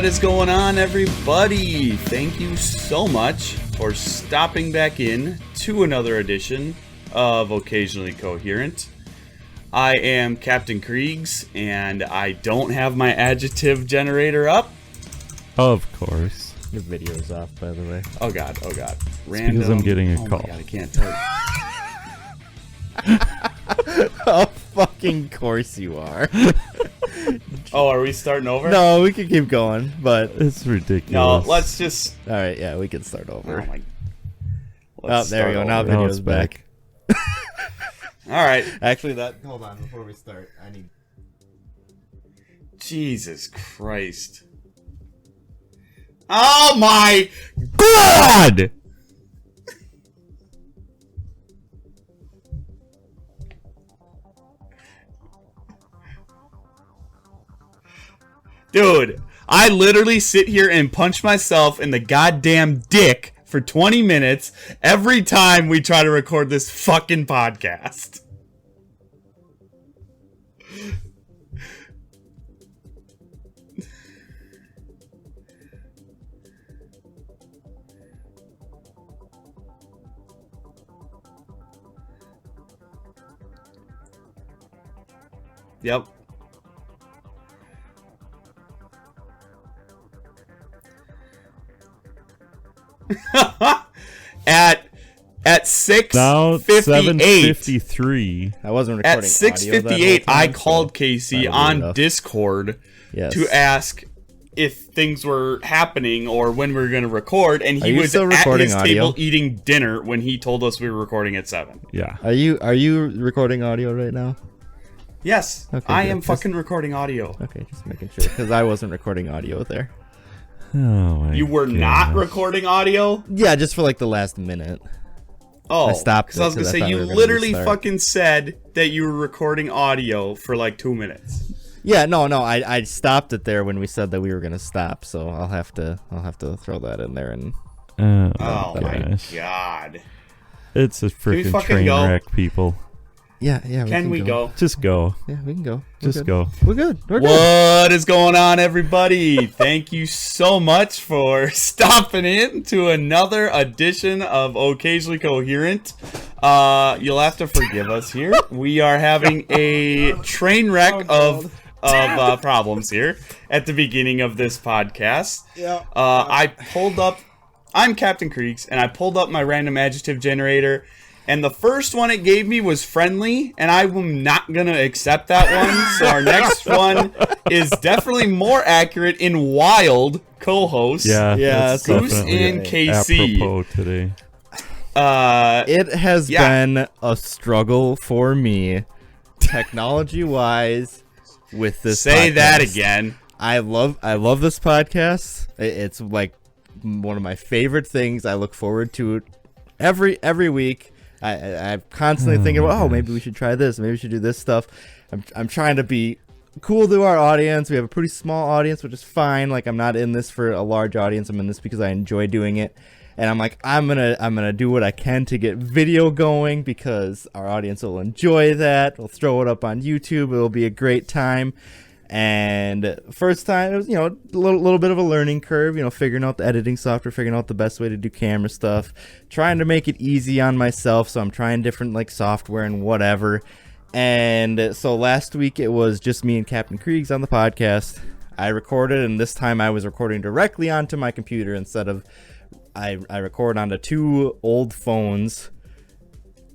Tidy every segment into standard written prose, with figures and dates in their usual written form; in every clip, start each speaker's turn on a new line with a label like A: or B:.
A: What is going on, everybody? Thank you so much for stopping back in to another edition of Occasionally Coherent. I am Captain Kriegs, and I don't have my adjective generator up.
B: Of course.
C: Your video is off, by the way.
A: Oh god, oh god.
B: Random. Because I'm getting a call.
A: Oh my god, I can't type.
C: Of fucking course you are.
A: Oh, are we starting over?
C: No, we can keep going, but
B: it's ridiculous.
A: No, let's just.
C: All right, yeah, we can start over.
A: Oh my.
C: Oh, there we go. Now video's back.
A: All right.
C: Actually, hold on before we start. I need.
A: Jesus Christ. Oh my God! Dude, I literally sit here and punch myself in the goddamn dick for 20 minutes every time we try to record this fucking podcast. Yep. at 6:58.
C: I wasn't recording.
A: At 6:58, I called Casey on Discord to ask if things were happening or when we were going to record, and he was at his table eating dinner when he told us we were recording at 7.
B: Yeah.
C: Are you recording audio right now?
A: Yes, okay, I am fucking recording audio.
C: Okay, just making sure, because I wasn't recording audio there.
B: Oh,
A: you were not recording audio?
C: Yeah, just for like the last minute.
A: Oh,
C: I stopped.
A: Because I was gonna say you literally fucking said that you were recording audio for like 2 minutes.
C: Yeah, no, I stopped it there when we said that we were gonna stop. So I'll have to throw that in there and.
A: Oh my god!
B: It's a freaking train wreck, people.
C: Yeah.
A: Can we go?
B: Just go.
C: Yeah, we can go.
B: Just go.
C: We're good.
A: What is going on, everybody? Thank you so much for stopping in to another edition of Occasionally Coherent. You'll have to forgive us here. We are having a train wreck of problems here at the beginning of this podcast.
C: Yeah.
A: I'm Captain Kriegs, and I pulled up my random adjective generator. And the first one it gave me was friendly, and I'm not going to accept that one. So our next one is definitely more accurate in wild co-host.
B: Yeah,
A: Goose and KC.
B: Apropos today.
C: It has been a struggle for me, technology-wise, with this
A: Say
C: podcast.
A: That again.
C: I love this podcast. It's like one of my favorite things. I look forward to it every week. I'm constantly thinking, oh, maybe we should try this. Maybe we should do this stuff. I'm trying to be cool to our audience. We have a pretty small audience, which is fine. Like, I'm not in this for a large audience. I'm in this because I enjoy doing it. And I'm like, I'm gonna do what I can to get video going because our audience will enjoy that. We'll throw it up on YouTube. It'll be a great time. And first time, it was, a little bit of a learning curve, figuring out the editing software, figuring out the best way to do camera stuff, trying to make it easy on myself. So I'm trying different software and whatever. And so last week it was just me and Captain Kriegs on the podcast. I recorded, and this time I was recording directly onto my computer instead of I record onto 2 old phones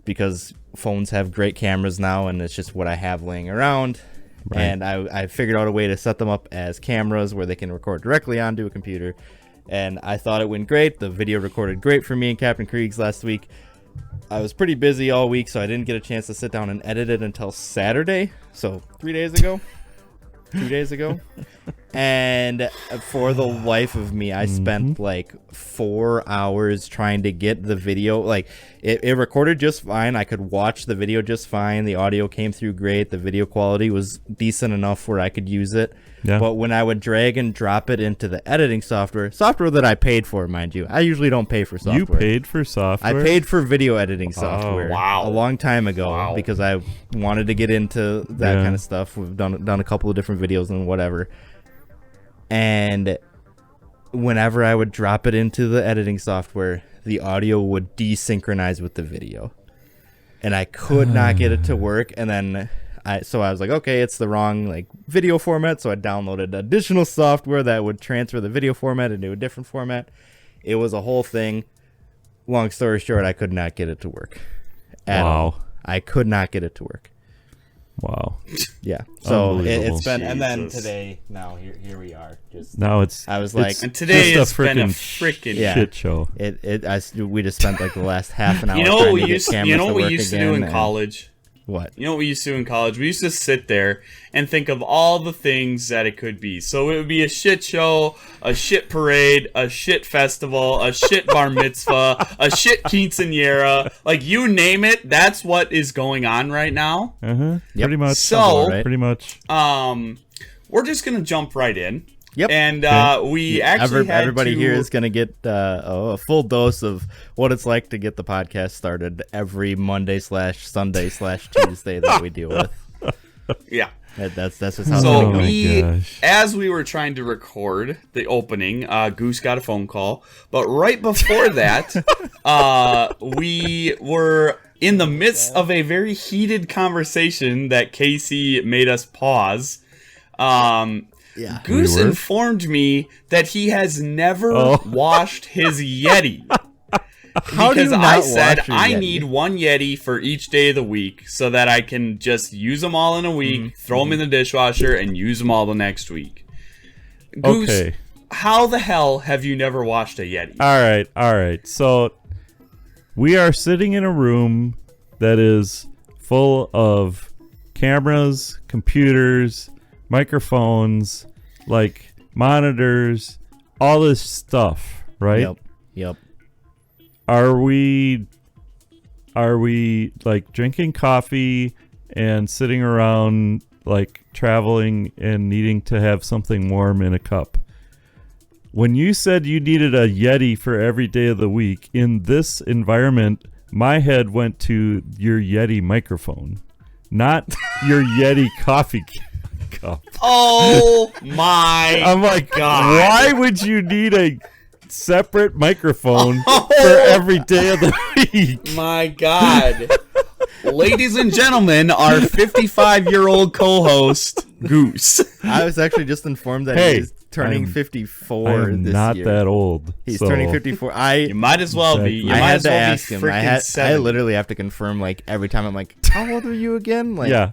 C: because phones have great cameras now, and it's just what I have laying around. Right. And I figured out a way to set them up as cameras where they can record directly onto a computer. And I thought it went great. The video recorded great for me and Captain Kriegs last week. I was pretty busy all week, so I didn't get a chance to sit down and edit it until Saturday. So 3 days ago. 2 days ago. And for the life of me, I spent 4 hours trying to get the video. It recorded just fine. I could watch the video just fine. The audio came through great. The video quality was decent enough where I could use it.
B: Yeah.
C: But when I would drag and drop it into the editing software that I paid for, mind you. I usually don't pay for software.
B: You paid for software?
C: I paid for video editing software
A: a
C: long time ago because I wanted to get into that kind of stuff. We've done a couple of different videos and whatever. And whenever I would drop it into the editing software, the audio would desynchronize with the video. And I could not get it to work. And then I was like, okay, it's the wrong like video format. So I downloaded additional software that would transfer the video format into a different format. It was a whole thing. Long story short, I could not get it to work. At all. I could not get it to work.
B: Wow.
C: Yeah. So
B: Unbelievable.
C: it's been, and then
A: Jesus.
C: today, now here we are. Just
B: Now it's.
C: I was like,
B: it's
A: And today
B: just
A: has been a
B: frickin'
A: freaking.
C: Yeah.
B: shit show.
C: we just spent like the last half an hour.
A: You know
C: trying
A: what we
C: to get
A: used. You
C: cameras
A: know what we
C: work
A: used to do
C: again,
A: in
C: and-
A: college.
C: What?
A: You know what we used to do in college? We used to sit there and think of all the things that it could be. So it would be a shit show, a shit parade, a shit festival, a shit bar mitzvah, a shit quinceañera. Like, you name it, that's what is going on right now.
B: Yep. Pretty much.
A: So-
C: Right.
B: Pretty much.
A: We're just going to jump right in.
C: Yep.
A: And we actually had
C: everybody
A: to...
C: here is going to get a full dose of what it's like to get the podcast started every Monday/Sunday/Tuesday that we deal with.
A: Yeah.
C: That's just how
A: So
C: it's going.
A: as we were trying to record the opening, Goose got a phone call. But right before that, we were in the midst of a very heated conversation that Casey made us pause.
C: Yeah.
A: Goose
B: We were?
A: informed me that he has never washed his Yeti.
C: How do
A: Because
C: you not
A: I said
C: wash your
A: I
C: Yeti?
A: need one Yeti for each day of the week so that I can just use them all in a week, throw them in the dishwasher, and use them all the next week. Goose,
B: Okay.
A: how the hell have you never washed a Yeti?
B: All right. So we are sitting in a room that is full of cameras, computers, microphones, like monitors, all this stuff, right?
C: Yep.
B: Are we like drinking coffee and sitting around like traveling and needing to have something warm in a cup? When you said you needed a Yeti for every day of the week in this environment, my head went to your Yeti microphone, not your Yeti coffee cup.
A: Oh my
B: I'm like,
A: God.
B: why would you need a separate microphone for every day of the week?
A: My God. Ladies and gentlemen, our 55-year-old co-host, Goose.
C: I was actually just informed that
B: Hey,
C: he's turning
B: I'm-
C: 54
B: I'm
C: this
B: not
C: year.
B: that old.
C: He's
B: so-
C: turning 54.
A: You might as well be. You
B: Exactly.
C: I
A: might
C: had
A: as
C: to
A: well
C: ask
A: be
C: him.
A: freaking
C: I
A: 7.
C: literally have to confirm like every time. I'm like, how old are you again? Like,
B: Yeah,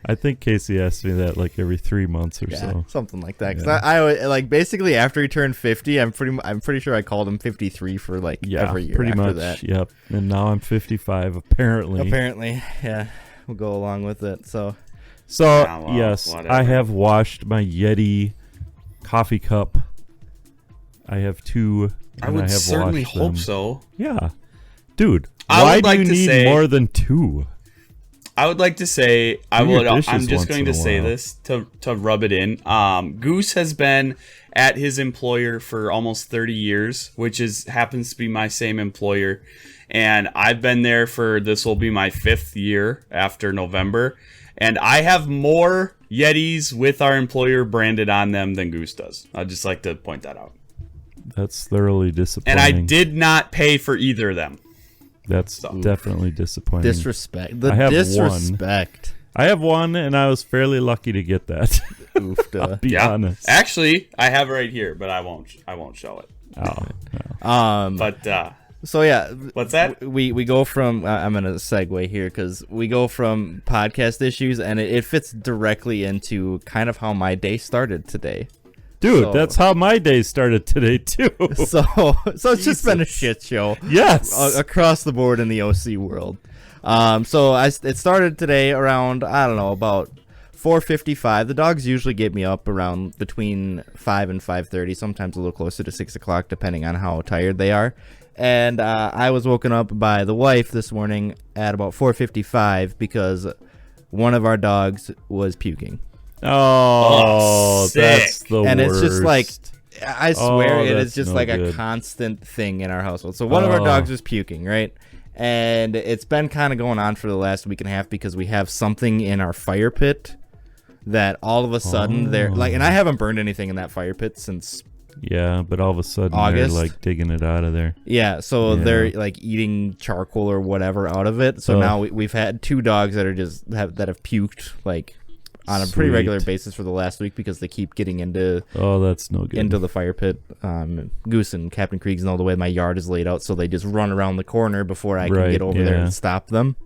B: I think Casey asked me that like every 3 months or
C: yeah,
B: so.
C: something like that. Because
B: Yeah.
C: I like basically after he turned 50, I'm pretty sure I called him 53 for like
B: Yeah,
C: every year
B: pretty
C: after
B: much.
C: that.
B: Yep. And now I'm 55 apparently.
C: Apparently, yeah, we'll go along with it. So
B: So
A: Yeah, well,
B: yes,
A: whatever.
B: I have washed my Yeti coffee cup. I have two.
A: I
B: and
A: would
B: have
A: certainly
B: washed
A: hope
B: them.
A: so.
B: Yeah, dude.
A: I
B: why
A: would
B: do
A: like
B: you
A: to
B: need
A: say-
B: more than two?
A: I would like to say
B: Do your dishes
A: I'm just
B: once
A: going
B: in
A: to
B: a
A: say
B: while.
A: this to rub it in. Goose has been at his employer for almost 30 years, which happens to be my same employer, and I've been there for this will be my 5th year after November, and I have more Yetis with our employer branded on them than Goose does. I'd just like to point that out.
B: That's thoroughly
A: And
B: disappointing.
A: I did not pay for either of them.
B: That's definitely disappointing.
C: disrespect. The
B: I have
C: disrespect.
B: I have one, and I was fairly lucky to get that.
C: Oofda.
B: Be
A: Yeah,
B: honest.
A: actually, I have it right here, but I won't show it.
B: Oh, no.
A: But
C: So yeah,
A: what's that?
C: we go from I'm gonna segue here because we go from podcast issues and it fits directly into kind of how my day started today.
B: Dude,
C: So-
B: that's how my day started today too.
C: So it's just been a shit show
B: Yes.
C: across the board in the OC world. So it started today around I don't know about 4:55. The dogs usually get me up around between 5 and 5:30, sometimes a little closer to 6 o'clock depending on how tired they are. And I was woken up by the wife this morning at about 4:55 because one of our dogs was puking.
B: Oh,
A: sick.
B: that's the worst.
C: And it's just like, I swear it
B: that's
C: is just
B: no
C: like a
B: good.
C: constant thing in our household. So one of our
B: Oh.
C: dogs was puking, right? And it's been kind of going on for the last week and a half because we have something in our fire pit that all of a sudden they're like, and I haven't burned anything in that fire pit since
B: Yeah, but all of a sudden
C: August?
B: they're like digging it out of there.
C: Yeah, so
B: Yeah.
C: they're like eating charcoal or whatever out of it. So
B: Ugh.
C: now we've had 2 dogs that are that have puked like on a pretty
B: Sweet.
C: regular basis for the last week because they keep getting into
B: Oh, that's no good.
C: the fire pit. Goose and Captain Krieg's know the way my yard is laid out, so they just run around the corner before I can
B: Right,
C: get over there
B: yeah.
C: and stop them.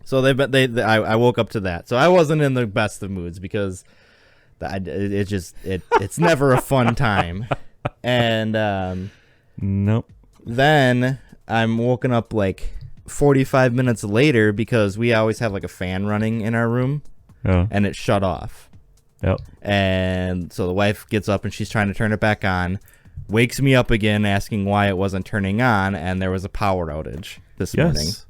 C: So I woke up to that. So I wasn't in the best of moods because it's never a fun time. And
B: Nope.
C: then I'm woken up like 45 minutes later because we always have like a fan running in our room
B: Oh,
C: and it shut off.
B: yep.
C: And so the wife gets up and she's trying to turn it back on, wakes me up again asking why it wasn't turning on, and there was a power outage this morning.
B: Yes.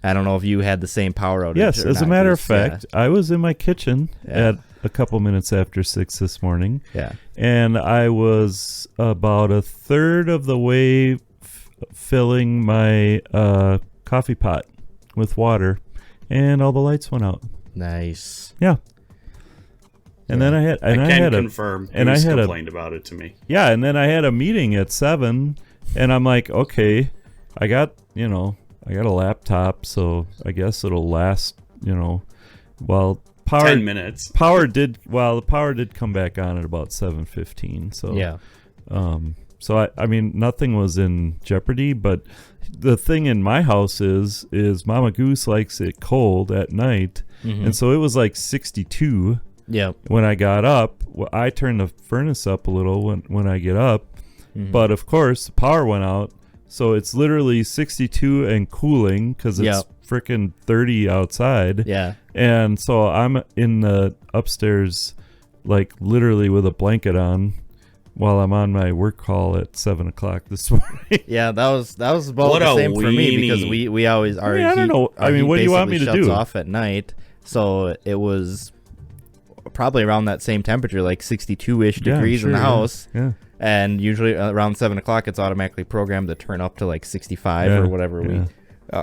C: I don't know if you had the same power outage.
B: Yes,
C: or
B: as a
C: not,
B: matter of
C: 'cause,
B: fact, I was in my kitchen
C: Yeah.
B: at a couple minutes after 6 this morning,
C: yeah.
B: and I was about a third of the way filling my coffee pot with water, and all the lights went out.
C: Nice.
B: Yeah. And then I had
A: I can confirm.
B: and I
A: Goose
B: had a-
A: complained about it to me.
B: Yeah, and then I had a meeting at 7, and I'm like, okay, I got a laptop, so I guess it'll last, well, power
A: 10 minutes.
B: the power did come back on at about 7:15. So
C: Yeah.
B: so I mean nothing was in jeopardy, but the thing in my house is Mama Goose likes it cold at night,
C: Mm-hmm.
B: and so it was like 62
C: Yeah.
B: when I got up. Well, I turned the furnace up a little when I get up,
C: Mhm.
B: but of course the power went out, so it's literally 62 and cooling because it's
C: Yep.
B: freaking 30 outside.
C: Yeah.
B: And so I'm in the upstairs, like literally with a blanket on, while I'm on my work call at 7:00 this morning.
C: Yeah, that was about
A: What
C: the
A: a
C: same for me because
A: weenie.
C: we always our
B: I don't know.
C: our
B: I mean,
C: heat
B: what do you want me
C: basically
B: to
C: shuts
B: do?
C: off at night, so it was probably around that same temperature, like 62-ish
B: Yeah, I'm
C: degrees in the
B: sure,
C: house.
B: Yeah.
C: And usually around 7:00, it's automatically programmed to turn up to like 65
B: Yeah,
C: or whatever
B: yeah.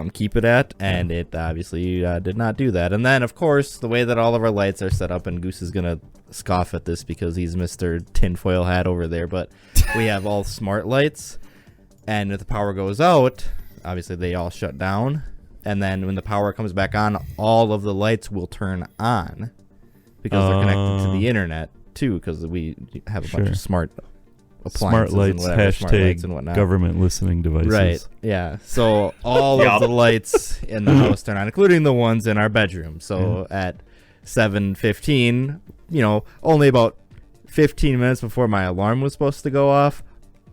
C: we keep it at. And it obviously did not do that. And then, of course, the way that all of our lights are set up, and Goose is going to scoff at this because he's Mr. Tinfoil Hat over there, but we have all smart lights. And if the power goes out, obviously they all shut down. And then when the power comes back on, all of the lights will turn on because they're connected to the internet too, because we have a bunch
B: Sure.
C: of smart
B: Smart
C: appliances
B: lights,
C: and whatever, smart lights and
B: hashtag
C: whatnot.
B: government listening devices.
C: Right. Yeah. So all
A: Yup.
C: of the lights in the house turn on, including the ones in our bedroom. So at 7:15, only about 15 minutes before my alarm was supposed to go off,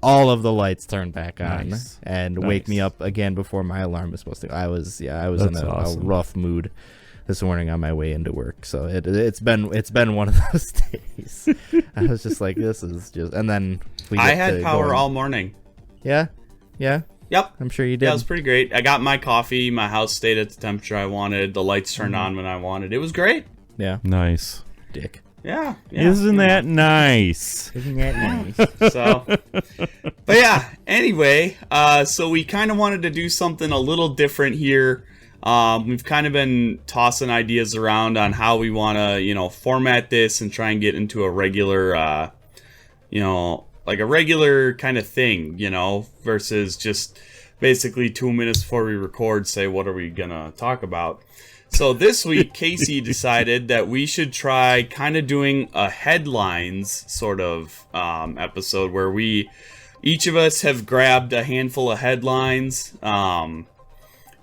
C: all of the lights turned back on
B: Nice.
C: and wake me
B: Nice.
C: up again before my alarm was supposed to. I was in
B: That's
C: a
B: awesome.
C: rough mood this morning on my way into work. So it's been one of those days. I was just like, this is just, and then
A: I had power all morning.
C: Yeah.
A: Yep.
C: I'm sure you did.
A: Yeah, it was pretty great. I got my coffee. My house stayed at the temperature I wanted. The lights turned on when I wanted. It was great.
C: Yeah.
B: Nice.
C: Dick.
A: Yeah.
B: Isn't that nice?
C: Isn't that nice?
A: So, but yeah, anyway, so we kind of wanted to do something a little different here. We've kind of been tossing ideas around on how we want to, format this and try and get into a regular, like a regular kind of thing, versus just basically 2 minutes before we record, say, what are we going to talk about? So this week, Casey decided that we should try kind of doing a headlines sort of episode where each of us have grabbed a handful of headlines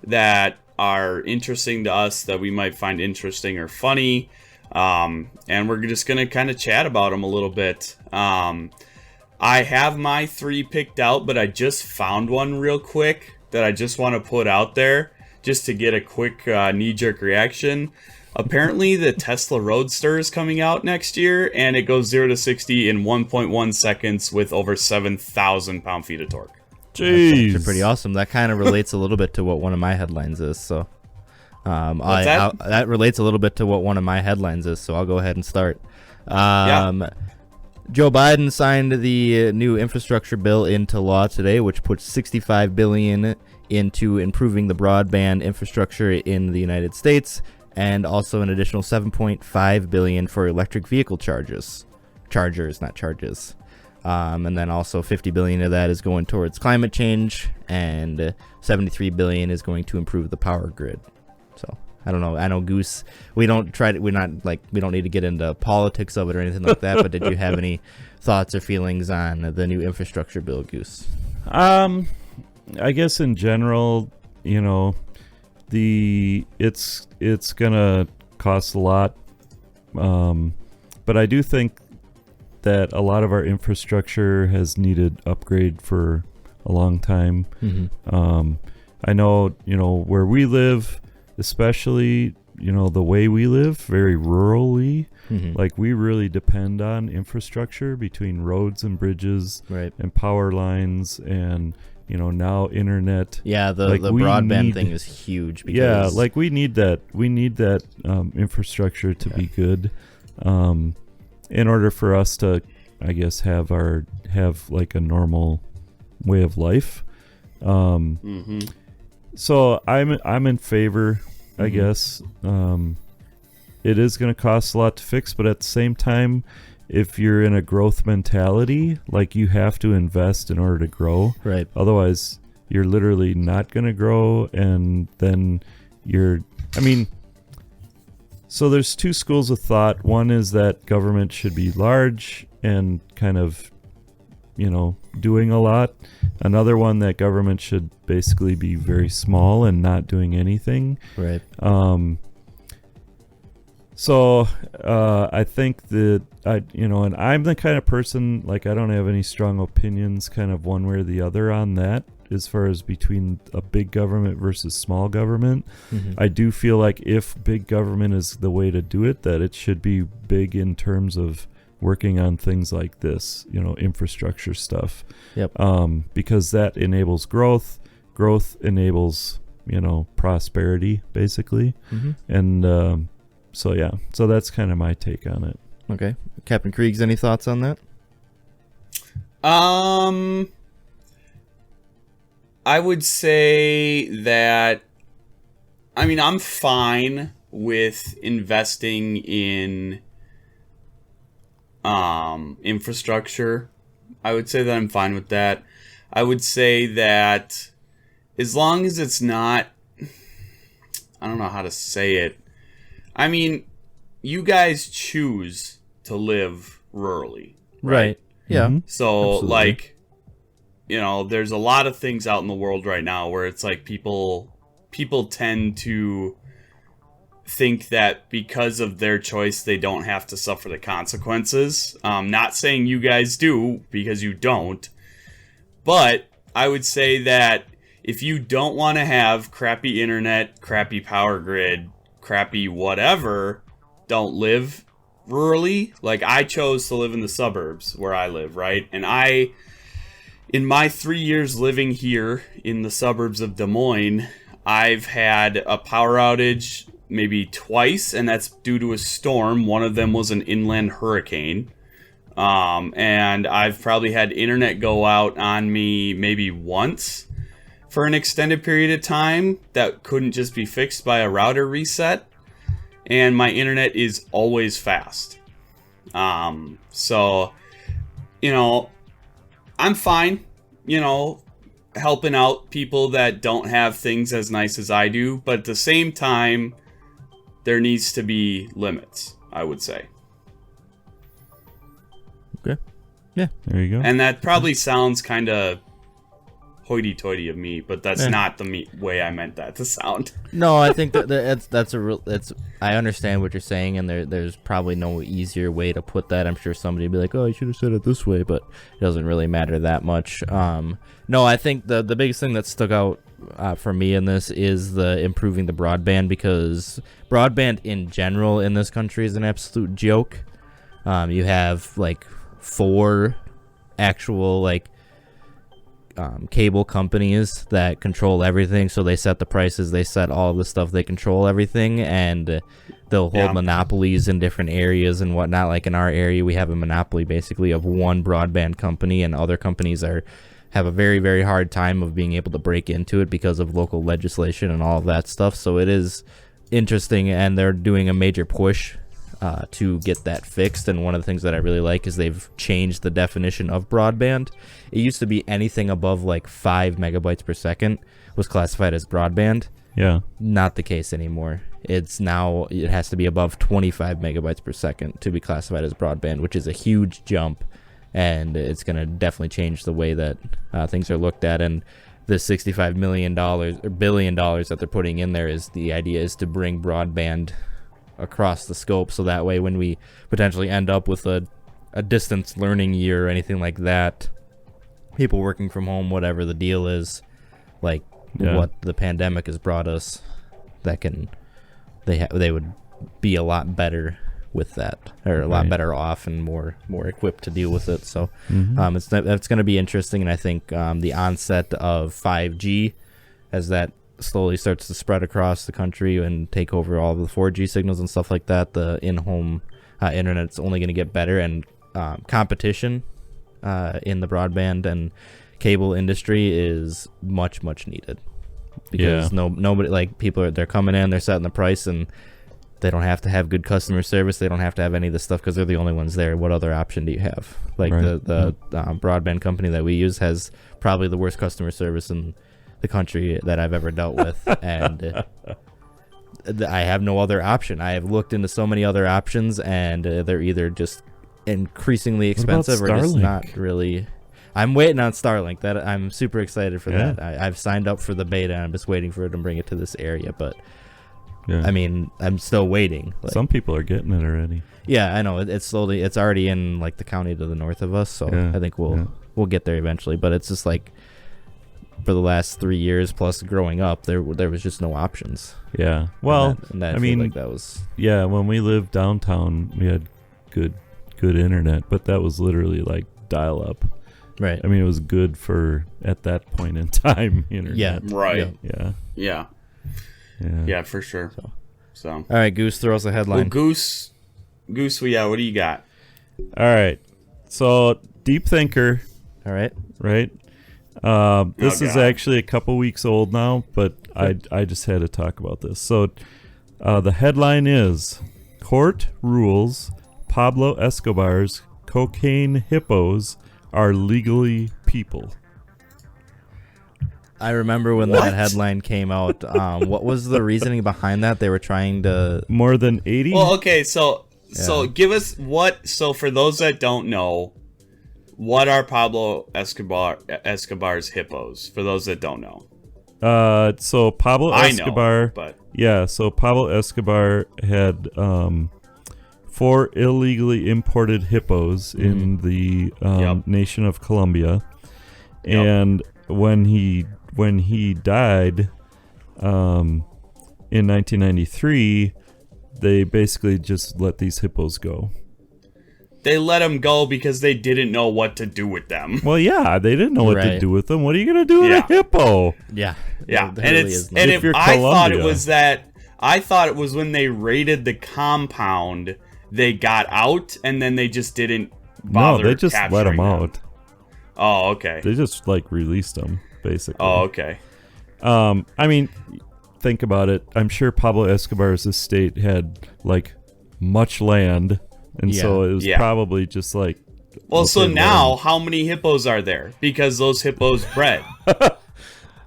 A: that are interesting to us, that we might find interesting or funny, and we're just going to kind of chat about them a little bit. I have my 3 picked out, but I just found one real quick that I just want to put out there just to get a quick knee-jerk reaction. Apparently, the Tesla Roadster is coming out next year, and it goes 0 to 60 in 1.1 seconds with over 7,000 pound-feet of torque.
B: Jeez.
C: Actually pretty awesome. That kind of relates a little bit to what one of my headlines is. So,
A: What's that?
C: that relates a little bit to what one of my headlines is. So I'll go ahead and start. Joe Biden signed the new infrastructure bill into law today, which puts $65 billion into improving the broadband infrastructure in the United States, and also an additional $7.5 billion for electric vehicle chargers, not charges. And then also 50 billion of that is going towards climate change, and 73 billion is going to improve the power grid. So I don't know. I know, Goose, we don't need to get into politics of it or anything like that, but did you have any thoughts or feelings on the new infrastructure bill, Goose?
B: I guess in general, you know, it's gonna cost a lot, but I do think that a lot of our infrastructure has needed upgrade for a long time. I know, you know, where we live, especially, you know, the way we live, very rurally, like we really depend on infrastructure between roads and bridges,
C: Right.
B: and power lines, and, you know, now internet.
C: Yeah, the
B: Like, we
C: broadband
B: need-
C: thing is huge. Because,
B: Yeah, like we need that infrastructure to be good, in order for us to, I guess, have like a normal way of life. So I'm in favor, I guess. It is going to cost a lot to fix, but at the same time, if you're in a growth mentality, like, you have to invest in order to grow.
C: Right.
B: Otherwise, you're literally not going to grow, and then so there's two schools of thought. One is that government should be large and kind of, you know, doing a lot. Another one that government should basically be very small and not doing anything.
C: Right.
B: So I think that and I'm the kind of person, like, I don't have any strong opinions kind of one way or the other on that, as far as between a big government versus small government. I do feel like if big government is the way to do it, that it should be big in terms of working on things like this, you know, infrastructure stuff.
C: Yep.
B: Because that enables growth. Growth enables, you know, prosperity, basically. And so that's kind of my take on it.
C: Okay. Captain Kriegs, any thoughts on that?
A: I would say that, I mean, I'm fine with investing in infrastructure. I would say that I'm fine with that. I would say that as long as it's not, I don't know how to say it. I mean, you guys choose to live rurally, right?
C: Yeah.
A: So,
B: Absolutely.
A: like, you know, there's a lot of things out in the world right now where it's like people tend to think that because of their choice, they don't have to suffer the consequences. Not saying you guys do, because you don't. But I would say that if you don't want to have crappy internet, crappy power grid, crappy whatever, don't live rurally. Like, I chose to live in the suburbs where I live, right? And in my 3 years living here in the suburbs of Des Moines, I've had a power outage maybe twice, and that's due to a storm. One of them was an inland hurricane. And I've probably had internet go out on me maybe once for an extended period of time that couldn't just be fixed by a router reset. And my internet is always fast. So, you know, I'm fine, you know, helping out people that don't have things as nice as I do. But at the same time, there needs to be limits, I would say.
C: Okay. Yeah.
B: There you go.
A: And that probably sounds kind of hoity-toity of me, but that's not the way I meant that to sound.
C: No, I think that's a real. I understand what you're saying, and there's probably no easier way to put that. I'm sure somebody would be like, "Oh, you should have said it this way," but it doesn't really matter that much. No, I think the biggest thing that stuck out for me in this is the improving the broadband, because broadband in general in this country is an absolute joke. You have like 4 actual cable companies that control everything, so they set the prices, they set all the stuff, they control everything, and they'll hold monopolies in different areas and whatnot. Like in our area, we have a monopoly basically of one broadband company, and other companies have a very, very hard time of being able to break into it because of local legislation and all of that stuff. So it is interesting, and they're doing a major push to get that fixed. And one of the things that I really like is they've changed the definition of broadband. It used to be anything above like 5 megabytes per second was classified as broadband.
B: Yeah.
C: Not the case anymore. It has to be above 25 megabytes per second to be classified as broadband, which is a huge jump, and it's going to definitely change the way that things are looked at. And the $65 million or $1 billion that they're putting in there is the idea is to bring broadband across the scope, so that way when we potentially end up with a distance learning year or anything like that, people working from home, whatever the deal is, like what the pandemic has brought us, that they would be a lot better with that, or a lot better off and more equipped to deal with it. So that's going to be interesting. And I think the onset of 5G, as that slowly starts to spread across the country and take over all the 4G signals and stuff like that, the in-home internet's only going to get better, and competition in the broadband and cable industry is much needed, because nobody, like, they're coming in, they're setting the price, and they don't have to have good customer service. They don't have to have any of the stuff because they're the only ones there. What other option do you have? Like the broadband company that we use has probably the worst customer service in the country that I've ever dealt with, and I have no other option. I have looked into so many other options, and they're either just increasingly expensive or just not really. I'm waiting on Starlink. That I'm super excited for that. I've signed up for the beta, and I'm just waiting for it to bring it to this area, but. Yeah. I mean, I'm still waiting. Like,
B: some people are getting it already.
C: Yeah, I know. It's already in like the county to the north of us, so I think we'll get there eventually. But it's just like, for the last 3 years plus growing up, there was just no options.
B: Yeah. Well,
C: I mean, like that was.
B: Yeah, when we lived downtown, we had good internet, but that was literally like dial up.
C: Right.
B: I mean, it was good for at that point in time internet.
C: Yeah.
A: Right.
B: Yeah.
A: Yeah, for sure. So.
C: All right, Goose, throw us a headline.
A: Well, Goose, what do you got?
B: All right. So, Deep Thinker.
C: All right.
B: Right? This is actually a couple weeks old now, but I just had to talk about this. So, the headline is, Court rules Pablo Escobar's cocaine hippos are legally people.
C: I remember when that headline came out. What was the reasoning behind that? They were trying to...
B: More than 80?
A: Well, okay, so give us so for those that don't know, what are Pablo Escobar's hippos? For those that don't know.
B: So Pablo Escobar...
A: I know, but...
B: Yeah, so Pablo Escobar had 4 illegally imported hippos in the nation of Colombia. And when he died in 1993, they basically just let these hippos go.
A: They let them go because they didn't know what to do with them.
B: Well, yeah, they didn't know what to do with them. What are you going to do with a hippo?
C: Yeah.
A: Yeah. I thought it was when they raided the compound, they got out, and then they just didn't bother.
B: No, they just let them out.
A: Oh, okay.
B: They just released them, basically.
A: Oh, okay.
B: I mean, think about it. I'm sure Pablo Escobar's estate had much land, and so it was probably just like.
A: Well, so now how many hippos are there? Because those hippos bred.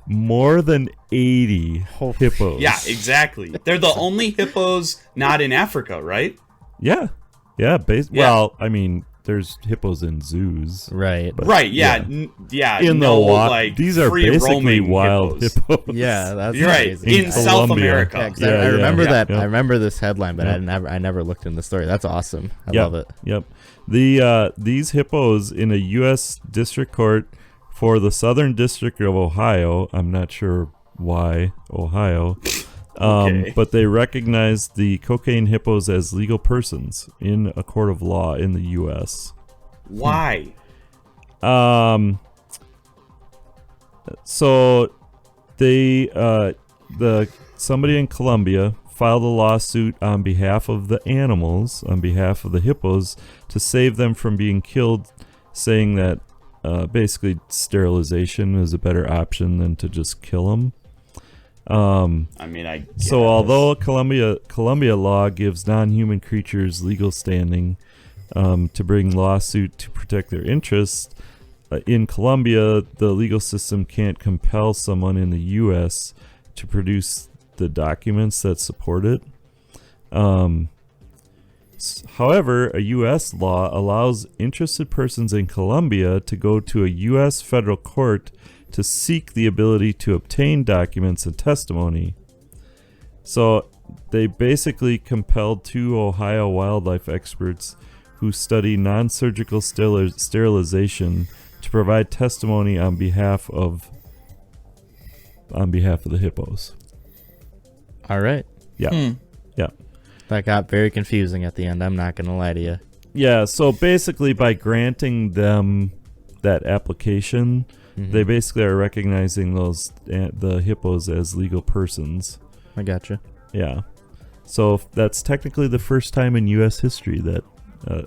B: More than 80 hippos.
A: Yeah, exactly. They're the only hippos not in Africa, right?
B: Yeah. Yeah. Well, I mean, there's hippos in zoos.
C: Right.
A: Right, yeah.
B: In the wild. These are basically wild hippos.
C: Yeah, that's
A: right. In South America.
C: Yeah, I remember that. Yeah. I remember this headline, but I never looked in the story. That's awesome. I love it.
B: Yep. These hippos in a U.S. district court for the Southern District of Ohio. I'm not sure why Ohio. But they recognize the cocaine hippos as legal persons in a court of law in the U.S.
A: Why?
B: So they somebody in Colombia filed a lawsuit on behalf of the animals, on behalf of the hippos, to save them from being killed, saying that basically sterilization is a better option than to just kill them.
A: I mean, I guess.
B: So although Colombia law gives non-human creatures legal standing to bring lawsuit to protect their interests, in Colombia the legal system can't compel someone in the U.S. to produce the documents that support it. However, a U.S. law allows interested persons in Colombia to go to a U.S. federal court to seek the ability to obtain documents and testimony. So they basically compelled 2 Ohio wildlife experts who study non-surgical sterilization to provide testimony on behalf of the hippos.
C: All right.
B: Yeah. Yeah.
C: That got very confusing at the end. I'm not going to lie to you.
B: Yeah, so basically by granting them that application, they basically are recognizing the hippos as legal persons.
C: I gotcha.
B: Yeah. So that's technically the first time in U.S. history that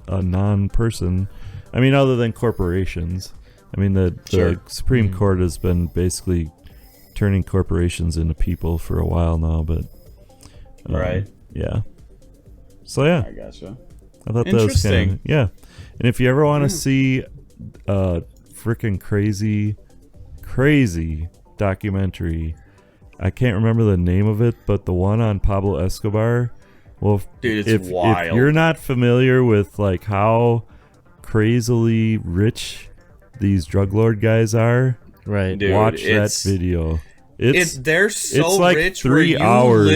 B: a non-person, I mean, other than corporations, I mean, the Supreme Court has been basically turning corporations into people for a while now, but...
A: right.
B: Yeah. So, yeah.
A: I gotcha.
B: I thought that was kind of... Yeah. And if you ever want to see freaking crazy documentary, I can't remember the name of it, but the one on Pablo Escobar. Well,
A: dude, it's wild.
B: If you're not familiar with like how crazily rich these drug lord guys are,
C: right?
A: Dude,
B: watch that video.
A: They're so
B: it's like
A: rich
B: 3
A: where
B: hours.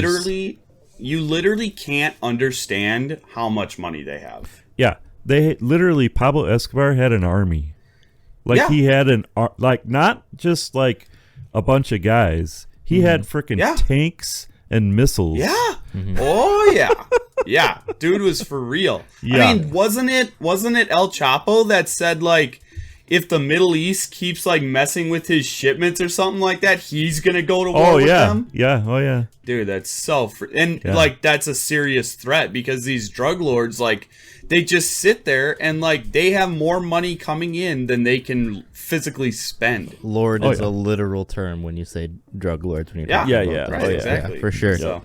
A: You literally can't understand how much money they have.
B: Yeah, they literally Pablo Escobar had an army. Like he had like not just like a bunch of guys. He had freaking tanks and missiles.
A: Yeah. Oh yeah. Yeah. Dude was for real.
B: Yeah.
A: I mean, wasn't it El Chapo that said like if the Middle East keeps like messing with his shipments or something like that, he's gonna go to war with them?
B: Yeah. Oh yeah.
A: Dude, that's so like that's a serious threat because these drug lords like they just sit there and like they have more money coming in than they can physically spend.
C: Lord is a literal term when you say drug lords. When you're
B: talking about
A: right, exactly.
C: Yeah, for sure.
A: So,
C: all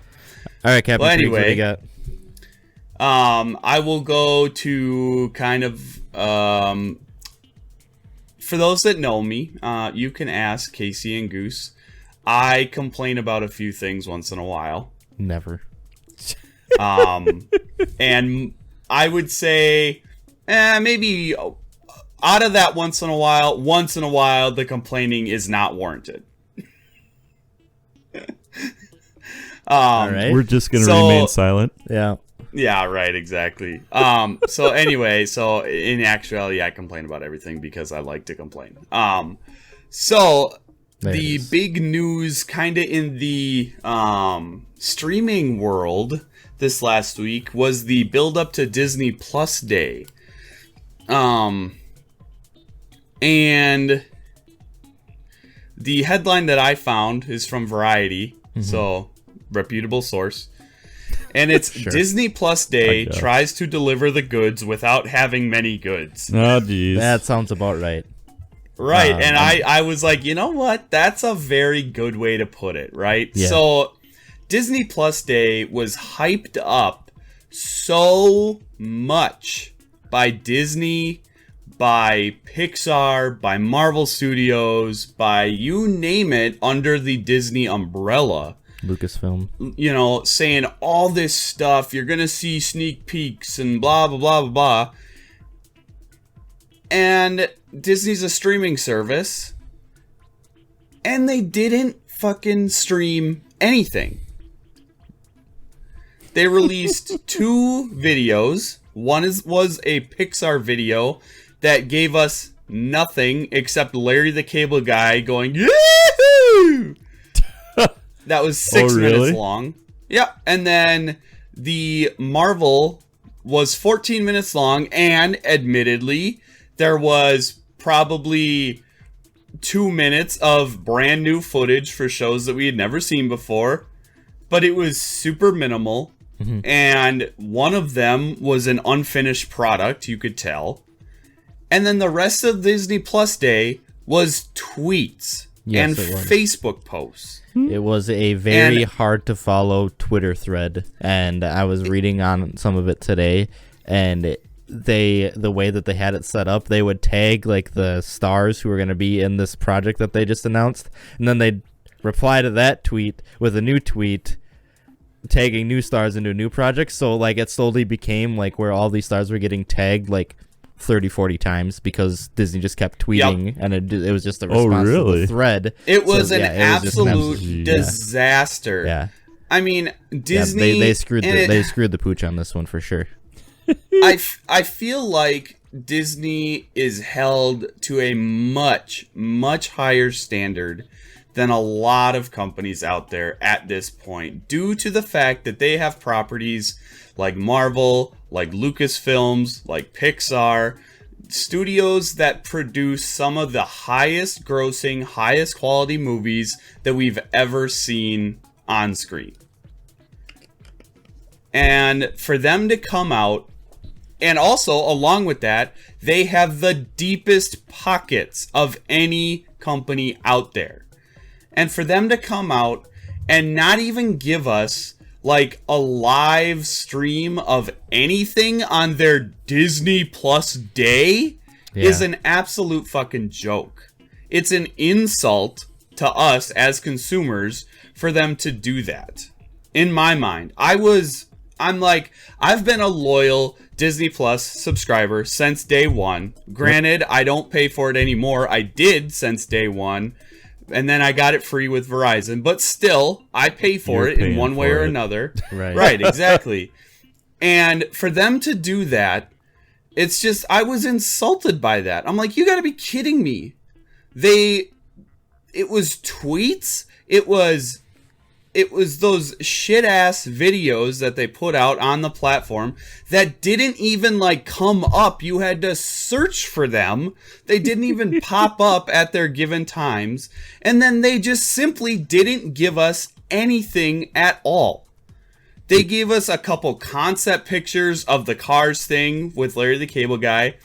C: right, Captain.
A: Well,
C: Freaks, what do
A: anyway,
C: you got?
A: I will go to kind of for those that know me, you can ask Casey and Goose. I complain about a few things once in a while.
C: Never.
A: And I would say maybe out of that once in a while, the complaining is not warranted.
C: All right.
B: We're just going to remain silent.
C: Yeah.
A: Yeah, right, exactly. So anyway, so in actuality, I complain about everything because I like to complain. So the big news kind of in the streaming world this last week was the build up to Disney Plus Day. And the headline that I found is from Variety, so reputable source. And it's Disney Plus Day tries to deliver the goods without having many goods.
B: Oh, geez.
C: That sounds about right.
A: Right, and I was like, you know what? That's a very good way to put it, right?
C: Yeah.
A: So Disney Plus Day was hyped up so much by Disney, by Pixar, by Marvel Studios, by you name it under the Disney umbrella.
C: Lucasfilm.
A: You know, saying all this stuff. You're going to see sneak peeks and blah, blah, blah, blah, blah. And Disney's a streaming service. And they didn't fucking stream anything. They released 2 videos. One was a Pixar video that gave us nothing except Larry the Cable Guy going, Yahoo! That was 6 minutes long. Yep. And then the Marvel was 14 minutes long, and admittedly, there was probably 2 minutes of brand new footage for shows that we had never seen before, but it was super minimal. And one of them was an unfinished product, you could tell. And then the rest of Disney Plus Day was tweets.
C: Yes,
A: and
C: it was.
A: Facebook posts.
C: It was a very
A: And-
C: hard to follow Twitter thread, and I was reading on some of it today, and the way that they had it set up, they would tag like the stars who were going to be in this project that they just announced, and then they'd reply to that tweet with a new tweet tagging new stars into a new project. So like it slowly became like where all these stars were getting tagged like 30-40 times because Disney just kept tweeting, and it was just a
B: Oh,
C: response to
B: really?
C: the thread.
A: It was
C: So,
A: an
C: yeah, it was just an
A: absolute
B: absolute-
A: disaster.
C: Yeah.
A: I mean,
C: Yeah,
A: Disney.
C: they screwed
A: and
C: they screwed the pooch on this one for sure.
A: I feel like Disney is held to a much, much higher standard than a lot of companies out there at this point, due to the fact that they have properties like Marvel, like Lucasfilms, like Pixar, studios that produce some of the highest grossing, highest quality movies that we've ever seen on screen. And for them to come out, and also along with that, they have the deepest pockets of any company out there. And for them to come out and not even give us like a live stream of anything on their Disney Plus day is an absolute fucking joke. It's an insult to us as consumers for them to do that. In my mind, I'm like, I've been a loyal Disney Plus subscriber since day one. Granted, I don't pay for it anymore. I did since day one. And then I got it free with Verizon. But still, I pay for
B: You're
A: it in
B: paying
A: one way
B: for
A: or
B: it.
A: another.
C: Right.
A: Right, exactly. And for them to do that, it's just, I was insulted by that. I'm like, you gotta be kidding me. It was tweets. It was those shit ass videos that they put out on the platform that didn't even like come up. You had to search for them. They didn't even pop up at their given times. And then they just simply didn't give us anything at all. They gave us a couple concept pictures of the Cars thing with Larry the Cable Guy.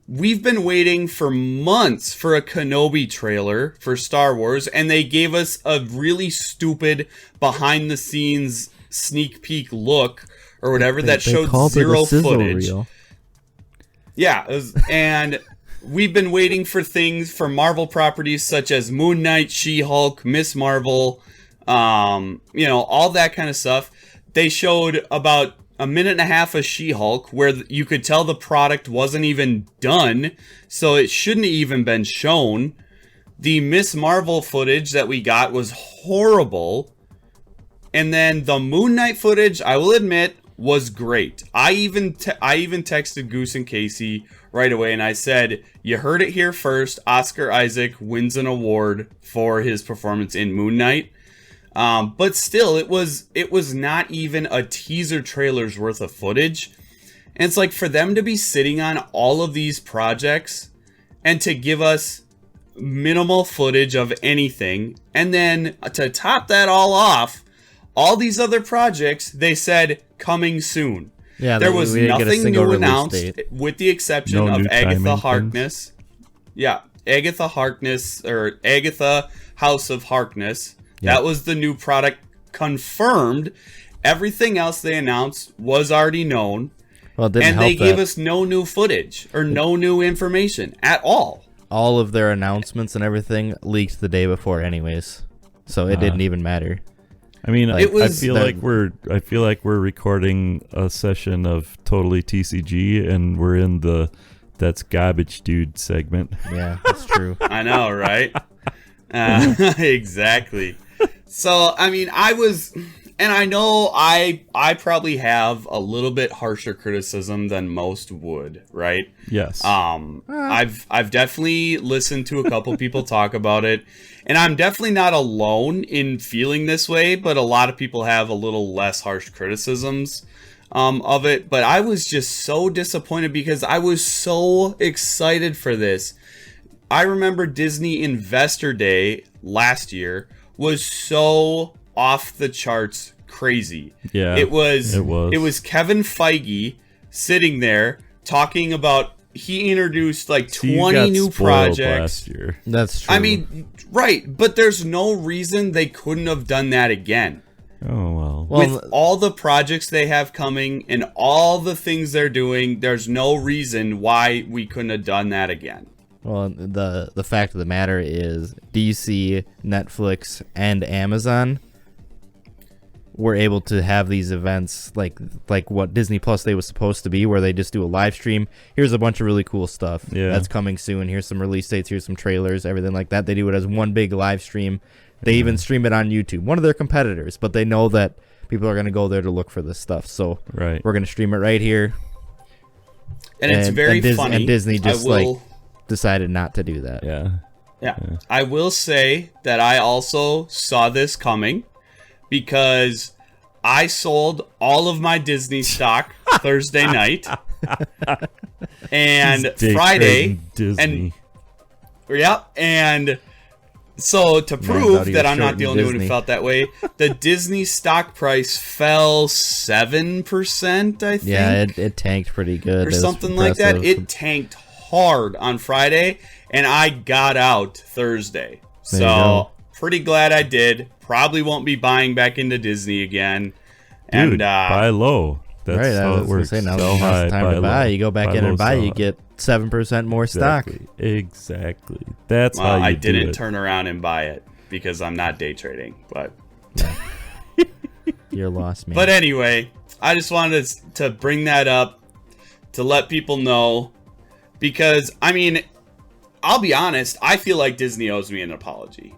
A: We've been waiting for months for a Kenobi trailer for Star Wars, and they gave us a really stupid behind-the-scenes sneak peek look or whatever that showed zero footage. Yeah, and we've been waiting for things for Marvel properties such as Moon Knight, She-Hulk, Miss Marvel, all that kind of stuff. They showed about a minute and a half of She-Hulk where you could tell the product wasn't even done, so it shouldn't have even been shown. The Miss Marvel footage that we got was horrible. And then the Moon Knight footage, I will admit, was great. I even texted Goose and Casey right away, and I said, you heard it here first. Oscar Isaac wins an award for his performance in Moon Knight. But still, it was not even a teaser trailer's worth of footage. And it's like, for them to be sitting on all of these projects and to give us minimal footage of anything, and then to top that all off, all these other projects, they said coming soon.
C: Yeah,
A: There was
C: we didn't get a
A: nothing
C: single
A: new
C: release
A: announced,
C: date.
A: with the exception
B: No
A: of
B: new timing
A: Agatha
B: things?
A: Harkness. Yeah, Agatha Harkness, or Agatha House of Harkness.
C: Yeah.
A: That was the new product confirmed. Everything else they announced was already known.
C: Well, it didn't
A: And
C: help
A: they gave
C: that
A: us no new footage or no new information at all.
C: all of their announcements and everything leaked the day before, anyways. So it didn't even matter.
B: I mean,
C: Like,
A: It was-
B: I feel like we're recording a session of Totally TCG, and we're in the "That's Garbage Dude" segment.
C: Yeah, that's true.
A: I know, right? Exactly. So, I mean, and I know I probably have a little bit harsher criticism than most would, right?
B: Yes.
A: I've definitely listened to a couple people talk about it, and I'm definitely not alone in feeling this way, but a lot of people have a little less harsh criticisms of it. But I was just so disappointed because I was so excited for this. I remember Disney Investor Day last year was so off the charts crazy.
B: Yeah,
A: It was
B: it was.
A: Kevin Feige sitting there talking about he introduced like
B: See, you
A: 20
B: got
A: new
B: spoiled
A: projects.
B: last year.
C: That's true.
A: I mean, right, but there's no reason they couldn't have done that again.
B: Oh well.
A: With all the projects they have coming and all the things they're doing, there's no reason why we couldn't have done that again.
C: well, the fact of the matter is DC, Netflix, and Amazon were able to have these events like what Disney Plus Day was supposed to be, where they just do a live stream. Here's a bunch of really cool stuff that's coming soon. Here's some release dates. Here's some trailers, everything like that. They do it as one big live stream. They even stream it on YouTube. One of their competitors, but they know that people are going to go there to look for this stuff. So
B: Right.
C: we're going to stream it right here.
A: And it's very funny.
C: And Disney just
A: I will,
C: decided not to do that.
A: Yeah. I will say that I also saw this coming because I sold all of my Disney stock Thursday night. And
B: Day
A: Friday.
B: trading Disney.
A: And so to
C: out
A: prove
C: of
A: that
C: your
A: I'm not
C: shirt
A: the
C: in
A: only one
C: Disney.
A: who felt that way, the Disney stock price fell 7%, I think.
C: Yeah, it tanked pretty good.
A: or
C: It was
A: something like that.
C: impressive.
A: It tanked hard on Friday, and I got out Thursday.
C: There you
A: So
C: go.
A: pretty glad I did. Probably won't be buying back into Disney again.
B: Dude,
A: And
B: buy low. That's
C: right, I
B: how
C: was
B: it
C: gonna
B: works.
C: say, now
B: Sell
C: now's
B: high,
C: the time to buy.
B: low.
C: You go back in
B: low,
C: and buy,
B: sell
C: you
B: high.
C: get 7% more stock.
B: Exactly. That's
A: well,
B: how you
A: I
B: do
A: didn't
B: it.
A: turn around and buy it because I'm not day trading. But
C: You're lost, man.
A: But anyway, I just wanted to bring that up to let people know because, I mean, I'll be honest, I feel like Disney owes me an apology.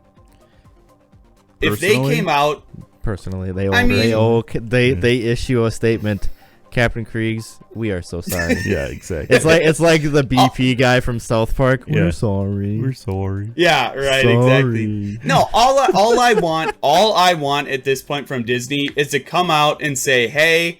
A: If they
B: Personally?
A: came out,
C: Personally, they
A: I mean-
C: they issue a statement. Captain Kriegs, we are so sorry.
B: Yeah, exactly.
C: It's like the BP guy from South Park.
B: Yeah.
C: We're sorry.
B: We're sorry.
A: yeah, right,
C: Sorry.
A: exactly. No, all I want at this point from Disney is to come out and say, "Hey,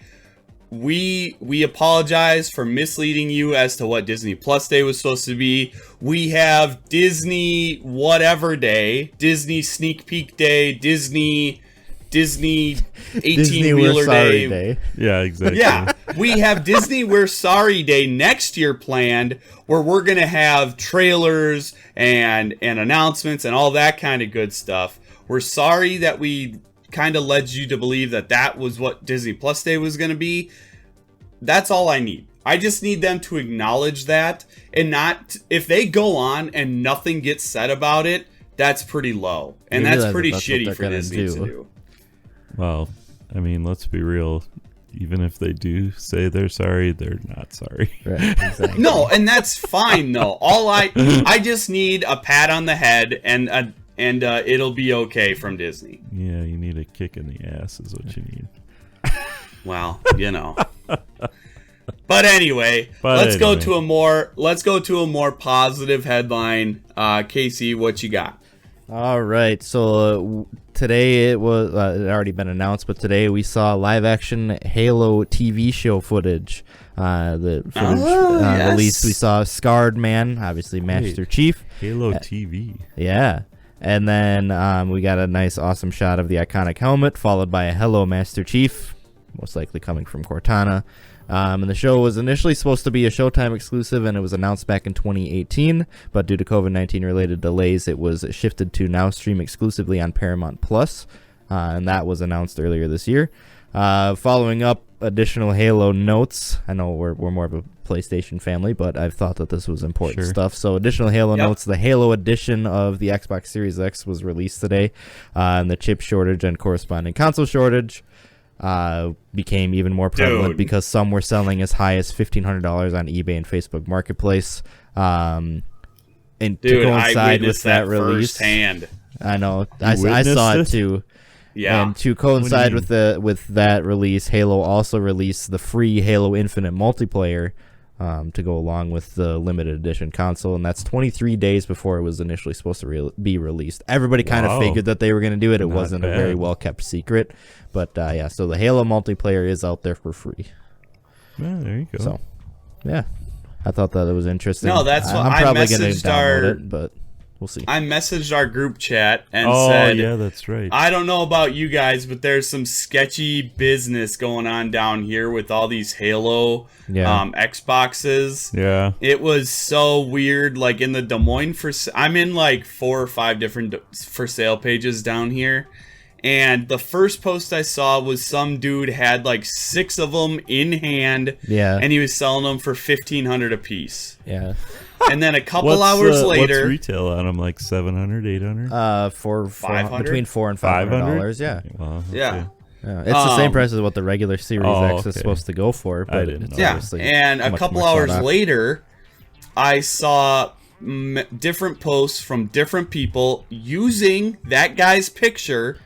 A: we apologize for misleading you as to what Disney Plus Day was supposed to be. We have Disney whatever day, Disney Sneak Peek Day, Disney 18
C: We're
A: wheeler
C: sorry
A: day."
B: Yeah, exactly.
A: Yeah, we have Disney We're Sorry Day next year planned, where we're gonna have trailers and announcements and all that kind of good stuff. We're sorry that we kind of led you to believe that was what Disney Plus Day was gonna be. That's all I need. I just need them to acknowledge that, and not, if they go on and nothing gets said about it, that's pretty low, and
C: You
A: that's
C: realize
A: pretty
C: that that's what
A: shitty
C: they're
A: for
C: gonna
A: Disney
C: do.
A: to do.
B: Well, I mean, let's be real. Even if they do say they're sorry, they're not sorry.
C: Right, exactly.
A: No, and that's fine though. I just need a pat on the head and it'll be okay from Disney.
B: Yeah, you need a kick in the ass is what you need.
A: Well, you know. But anyway, let's go to a more positive headline. Casey, what you got?
C: All right. So today it was it had already been announced, but today we saw live action Halo TV show footage. The footage
A: yes.
C: released. We saw Scarred Man, obviously Master Chief.
B: Halo TV.
C: Yeah. And then we got a nice, awesome shot of the iconic helmet, followed by a Hello Master Chief, most likely coming from Cortana. And the show was initially supposed to be a Showtime exclusive, and it was announced back in 2018. But due to COVID-19 related delays, it was shifted to now stream exclusively on Paramount Plus, and that was announced earlier this year. Following up additional Halo notes. I know we're more of a PlayStation family, but I've thought that this was important
B: Sure.
C: stuff. So additional Halo
A: Yep.
C: notes. The Halo edition of the Xbox Series X was released today, and the chip shortage and corresponding console shortage became even more prevalent
A: Dude.
C: because some were selling as high as $1,500 on eBay and Facebook Marketplace. And to
A: Dude, I
C: coincide
A: witnessed
C: with that release,
A: firsthand.
C: I know I
B: witnessed
C: saw it
B: it?
C: too.
A: Yeah.
C: And to coincide
B: What
C: with that release, Halo also released the free Halo Infinite multiplayer to go along with the limited edition console, and that's 23 days before it was initially supposed to be released. Everybody kind of
B: Wow.
C: figured that they were going to do it. It
B: Not
C: wasn't a
B: bad.
C: very well kept secret, but yeah. So the Halo multiplayer is out there for free.
B: Yeah, there you go.
C: So yeah, I thought that it was interesting.
A: No, that's what
C: I'm
A: I
C: probably going to
A: messaged
C: download
A: our-
C: it, but we'll see.
A: I messaged our group chat and
B: Oh,
A: said,
B: yeah, that's right.
A: I don't know about you guys, but there's some sketchy business going on down here with all these Halo Xboxes.
B: Yeah.
A: It was so weird. Like in the Des Moines I'm in like 4 or 5 different for sale pages down here. And the first post I saw was some dude had like 6 of them in hand.
C: Yeah.
A: And he was selling them for $1,500 a piece.
C: Yeah.
A: And then a couple hours later,
B: what's retail on them? Like 700, 800?
C: For
A: 500?
C: between $400 and $500. Yeah.
B: Wow, okay.
A: yeah.
C: Yeah, it's the same price as what the regular Series X is
B: okay.
C: supposed to go for,
B: I
C: but
B: didn't
C: it's
B: know.
A: Yeah,
C: obviously
A: and a
C: much
A: couple
C: more
A: hours
C: sought after.
A: later, I saw different posts from different people using that guy's picture,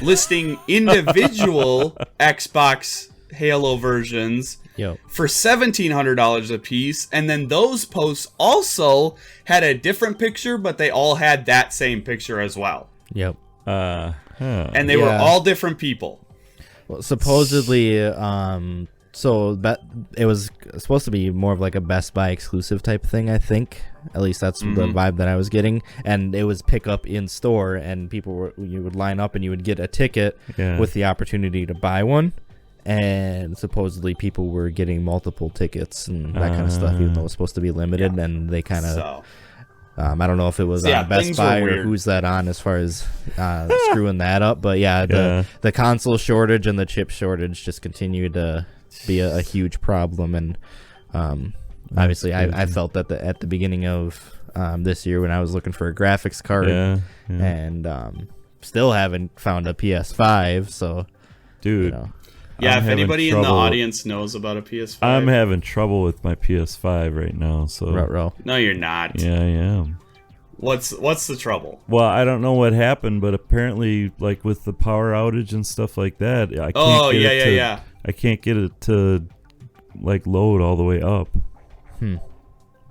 A: listing individual Xbox Halo versions
C: Yep.
A: for $1,700 a piece, and then those posts also had a different picture, but they all had that same picture as well,
C: Yep.
A: and they were
C: Yeah.
A: all different people.
C: Well, supposedly, so it was supposed to be more of like a Best Buy exclusive type thing, I think. At least that's the vibe that I was getting. And it was pick up in store, and you would line up and you would get a ticket with the opportunity to buy one. And supposedly people were getting multiple tickets and that kind of stuff, even though it was supposed to be limited.
A: Yeah.
C: And they kind of,
A: So
C: I don't know if it was
A: Yeah,
C: on Best
A: things were
C: Buy or
A: weird.
C: who's that on as far as screwing that up. But yeah, the console shortage and the chip shortage just continued to be a huge problem. And obviously, I felt that at the beginning of this year when I was looking for a graphics card, and still haven't found a PS5. So,
B: dude.
C: you know.
A: yeah,
B: I'm
A: if
B: having
A: anybody in the
B: trouble-
A: audience knows about a PS5,
B: I'm having trouble with my PS5 right now, so
C: Ruh-roh.
A: no, you're not.
B: yeah, I am.
A: What's the trouble?
B: Well, I don't know what happened, but apparently, like with the power outage and stuff like that, I can't
A: Oh,
B: get it to,
A: yeah.
B: I can't get it to like load all the way up.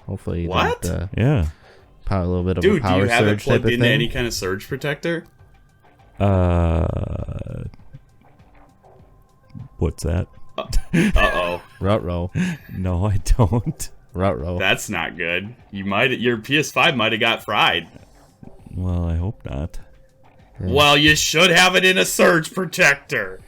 C: Hopefully, you
A: What?
C: don't
B: Yeah.
C: power a little bit of
A: Dude,
C: a
A: do
C: power
A: you have it
C: surge type
A: plugged
C: of
A: into
C: thing.
A: any kind of surge protector?
B: What's that?
A: Uh-oh.
C: Ruh-roh.
B: No, I don't.
C: Ruh-roh.
A: That's not good. Your PS5 might have got fried.
B: Well, I hope not.
A: Well, you should have it in a surge protector.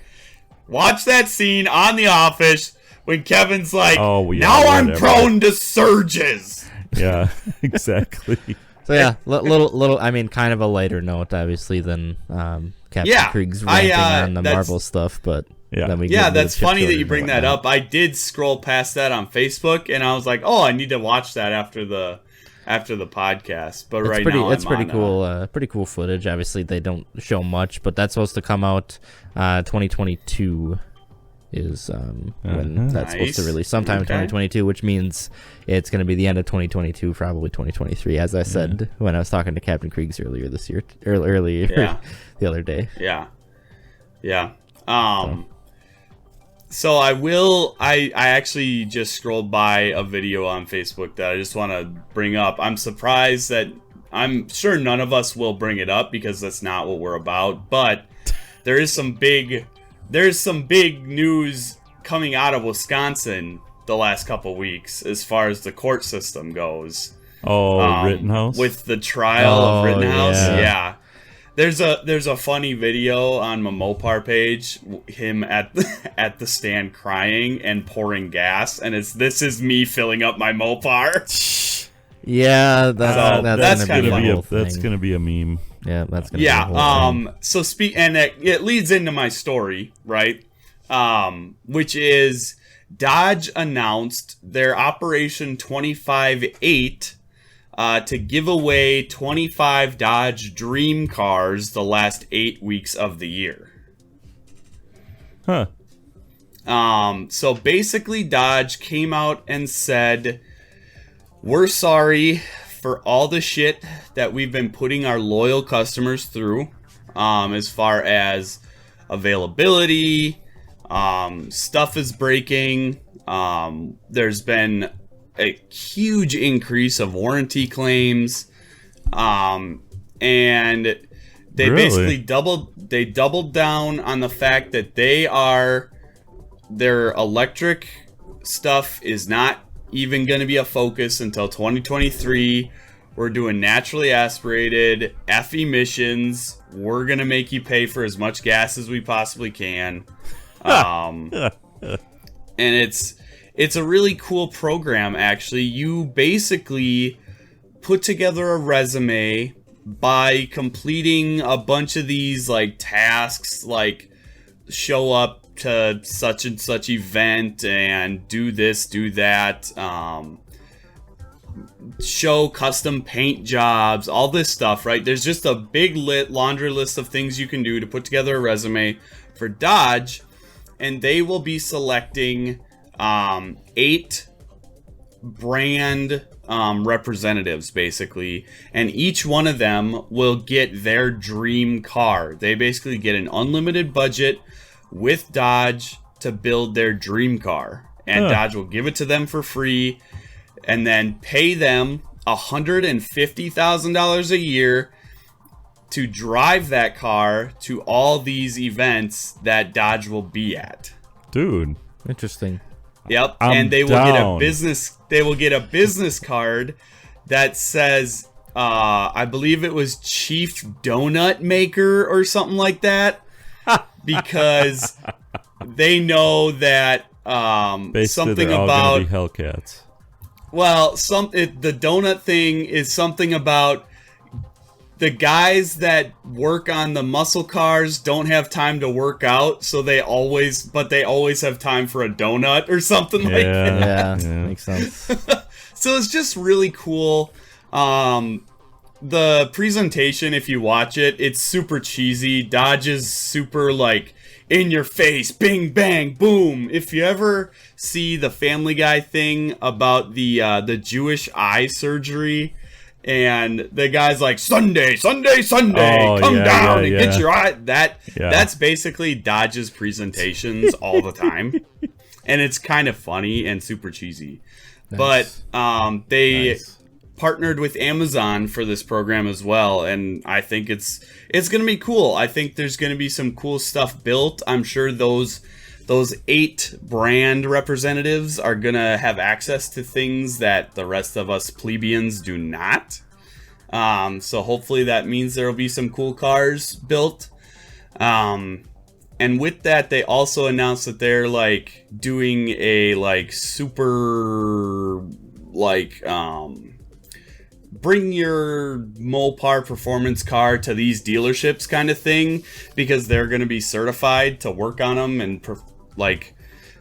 A: Watch that scene on The Office when Kevin's like,
B: Oh, yeah,
A: now I'm
B: whatever.
A: prone to surges.
B: Yeah, exactly.
C: So yeah, little. I mean, kind of a lighter note, obviously, than Captain
A: Yeah,
C: Krieg's
A: I,
C: ranting on the
A: that's-
C: Marvel stuff. But
B: Yeah.
C: then we get
A: Yeah,
C: into the
A: that's
C: chip
A: funny that
C: shortage
A: you
C: and
A: bring that
C: whatnot.
A: up. I did scroll past that on Facebook, and I was like, oh, I need to watch that after the podcast. But
C: It's
A: right
C: pretty.
A: now,
C: It's
A: I'm
C: pretty
A: on,
C: cool. Pretty cool footage. Obviously, they don't show much, but that's supposed to come out 2022 is when that's supposed to
A: Nice.
C: release sometime in
A: Okay.
C: 2022, which means it's going to be the end of 2022, probably 2023, as I said when I was talking to Captain Kriegs earlier this year, earlier
A: Yeah.
C: the other day.
A: Yeah. So I actually just scrolled by a video on Facebook that I just want to bring up. I'm surprised that I'm sure none of us will bring it up because that's not what we're about, but there's some big news coming out of Wisconsin the last couple weeks as far as the court system goes.
B: Rittenhouse?
A: With the trial of
C: Oh,
A: Rittenhouse.
C: yeah.
A: Yeah. There's a funny video on my Mopar page, him at the stand crying and pouring gas, and this is me filling up my Mopar.
C: Yeah,
A: that's
C: gonna be
A: kinda
C: a whole
B: that's
C: thing.
B: gonna be a meme.
C: Yeah, that's gonna
A: Yeah.
C: be a whole thing.
A: So and it leads into my story, right? Which is Dodge announced their Operation 25-8 to give away 25 Dodge Dream cars the last 8 weeks of the year.
B: Huh.
A: So basically, Dodge came out and said, we're sorry for all the shit that we've been putting our loyal customers through, as far as availability, stuff is breaking. There's been a huge increase of warranty claims, and they
B: Really?
A: basically doubled down on the fact that their electric stuff is not even going to be a focus until 2023, We're doing naturally aspirated, F emissions. We're going to make you pay for as much gas as we possibly can. And it's a really cool program, actually. You basically put together a resume by completing a bunch of these like tasks, like show up to such and such event and do this, do that, show custom paint jobs, all this stuff, right? There's just a big laundry list of things you can do to put together a resume for Dodge, and they will be selecting 8 brand representatives, basically, and each one of them will get their dream car. They basically get an unlimited budget with Dodge to build their dream car, and Dodge will give it to them for free and then pay them $150,000 a year to drive that car to all these events that Dodge will be at.
B: Dude.
C: Interesting.
A: Yep,
B: I'm
A: and they will
B: down.
A: get a business. They will get a business card that says, I believe it was Chief Donut Maker or something like that, because they know that
B: Basically,
A: something
B: they're all
A: about
B: gonna be Hellcats.
A: well, the donut thing is something about the guys that work on the muscle cars don't have time to work out, so they always have time for a donut or something like that.
C: Yeah, makes sense.
A: So it's just really cool. The presentation, if you watch it, it's super cheesy. Dodge is super like in your face, bing bang boom. If you ever see the Family Guy thing about the Jewish eye surgery, and the guy's like, Sunday, come down and get your eye. That's basically Dodge's presentations all the time, and it's kind of funny and super cheesy.
C: Nice.
A: But they partnered with Amazon for this program as well, and I think it's gonna be cool. I think there's gonna be some cool stuff built. I'm sure those 8 brand representatives are gonna have access to things that the rest of us plebeians do not. So hopefully that means there will be some cool cars built. And with that, they also announced that they're like doing a like super like bring your Mopar performance car to these dealerships kind of thing, because they're going to be certified to work on them and like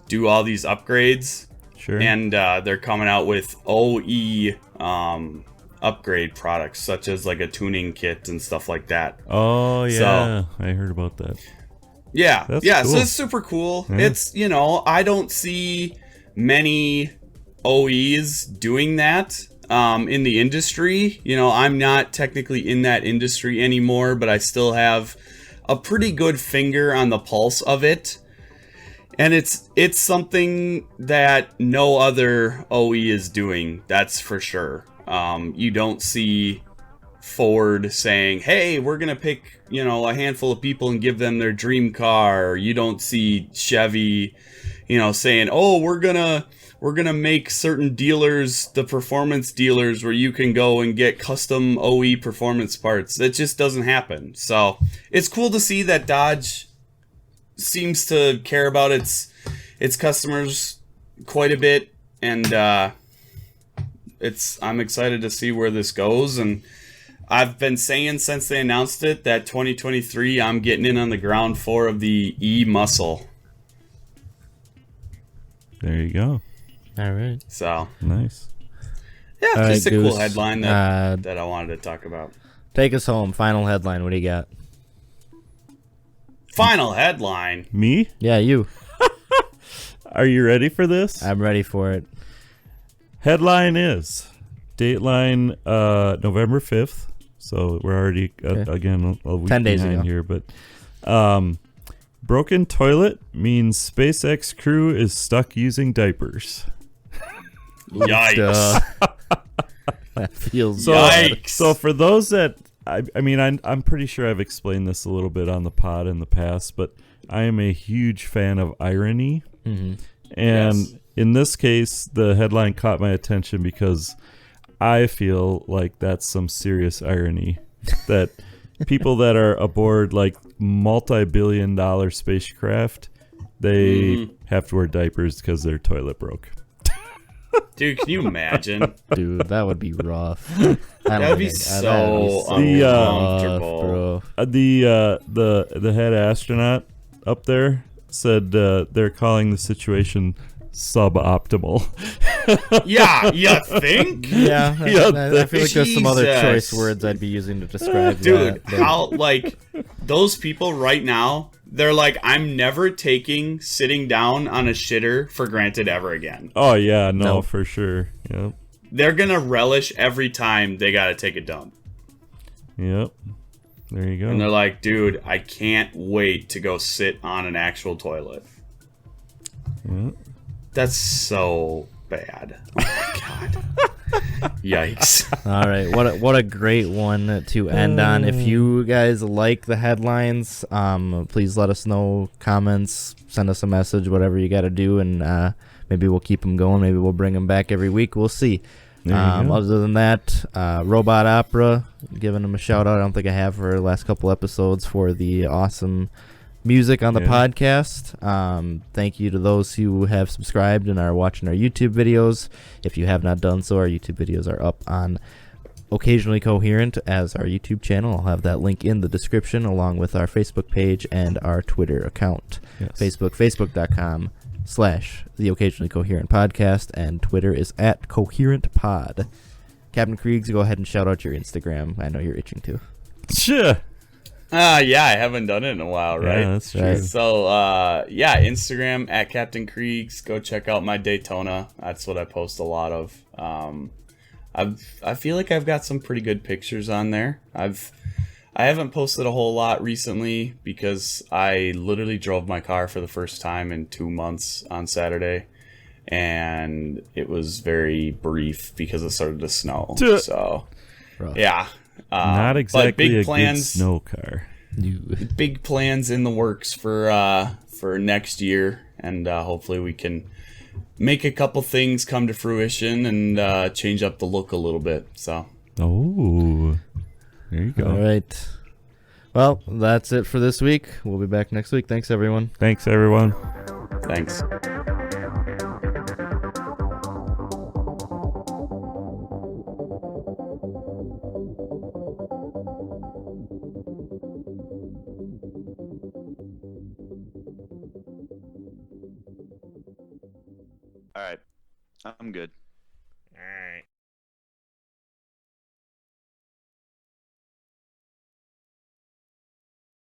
A: do all these upgrades.
B: Sure.
A: And they're coming out with OE upgrade products, such as like a tuning kit and stuff like that.
B: Oh yeah,
A: So-
B: I heard about that.
A: Yeah,
B: That's
A: yeah,
B: cool.
A: so it's super cool.
B: Yeah.
A: It's, I don't see many OEs doing that in the industry. I'm not technically in that industry anymore, but I still have a pretty good finger on the pulse of it. And it's something that no other OE is doing, that's for sure. You don't see Ford saying, hey, we're going to pick, a handful of people and give them their dream car. Or you don't see Chevy, saying, oh, we're going to make certain dealers the performance dealers where you can go and get custom OE performance parts. That just doesn't happen. So it's cool to see that Dodge seems to care about its customers quite a bit, and I'm excited to see where this goes. And I've been saying since they announced it that 2023 I'm getting in on the ground floor of the E-Muscle.
B: There you go.
C: All right.
A: So
B: Nice.
A: yeah,
C: All
A: just
C: right,
A: a cool
C: Goose.
A: headline that I wanted to talk about.
C: Take us home. Final headline. What do you got?
A: Final headline.
B: Me?
C: Yeah, you.
B: Are you ready for this?
C: I'm ready for it.
B: Headline is Dateline November 5th. So we're already,
C: Okay.
B: again, a week
C: 10 days
B: behind
C: ago.
B: here. But broken toilet means SpaceX crew is stuck using diapers.
A: Yikes.
C: That feels
B: So,
C: bad.
A: Yikes.
B: So for those that, I'm pretty sure I've explained this a little bit on the pod in the past, but I am a huge fan of irony.
C: Mhm.
B: And
A: Yes.
B: in this case, the headline caught my attention because I feel like that's some serious irony that people that are aboard like multi-billion-dollar spacecraft, they have to wear diapers because their toilet broke.
A: Dude, can you imagine?
C: Dude, that would be rough.
A: That'd be so uncomfortable.
B: The head astronaut up there said they're calling the situation suboptimal.
A: Yeah, you think?
C: Yeah, I feel like there's some other
A: Jesus.
C: choice words I'd be using to describe
A: Dude,
C: that.
A: how, like, those people right now, they're like, I'm never taking sitting down on a shitter for granted ever again.
B: Oh yeah, no,
C: Nope.
B: for sure. Yep.
A: They're gonna relish every time they gotta take a dump.
B: Yep. There you go.
A: And they're like, dude, I can't wait to go sit on an actual toilet.
B: Yep.
A: That's so bad. Oh my god. Yikes.
C: All right, what a great one to end on. If you guys like the headlines, please let us know. Comments, send us a message, whatever you got to do, and maybe we'll keep them going. Maybe we'll bring them back every week. We'll see.
B: There you go.
C: Other than that, Robot Opera, giving them a shout out. I don't think I have for the last couple episodes for the awesome music on the podcast. Thank you to those who have subscribed and are watching our YouTube videos. If you have not done so, our YouTube videos are up on Occasionally Coherent as our YouTube channel. I'll have that link in the description along with our Facebook page and our Twitter account.
B: Yes.
C: Facebook.com/The Occasionally Coherent Podcast, and Twitter is @CoherentPod. Captain Kriegs, go ahead and shout out your Instagram. I know you're itching to.
B: Sure.
A: Yeah, I haven't done it in a while, right?
B: Yeah, that's true.
C: Right.
A: So, Instagram @Captain Kriegs. Go check out my Daytona. That's what I post a lot of. I feel like I've got some pretty good pictures on there. I haven't posted a whole lot recently because I literally drove my car for the first time in 2 months on Saturday, and it was very brief because it started to snow. So,
C: Rough.
A: yeah.
B: Not
A: but
B: exactly
A: big
B: a
A: plans,
B: good snow car.
A: big plans in the works for next year, and hopefully we can make a couple things come to fruition and change up the look a little bit. So,
B: Oh, there you go.
C: All right. Well, that's it for this week. We'll be back next week. Thanks, everyone.
B: Thanks, everyone.
A: thanks.
D: All right. I'm good.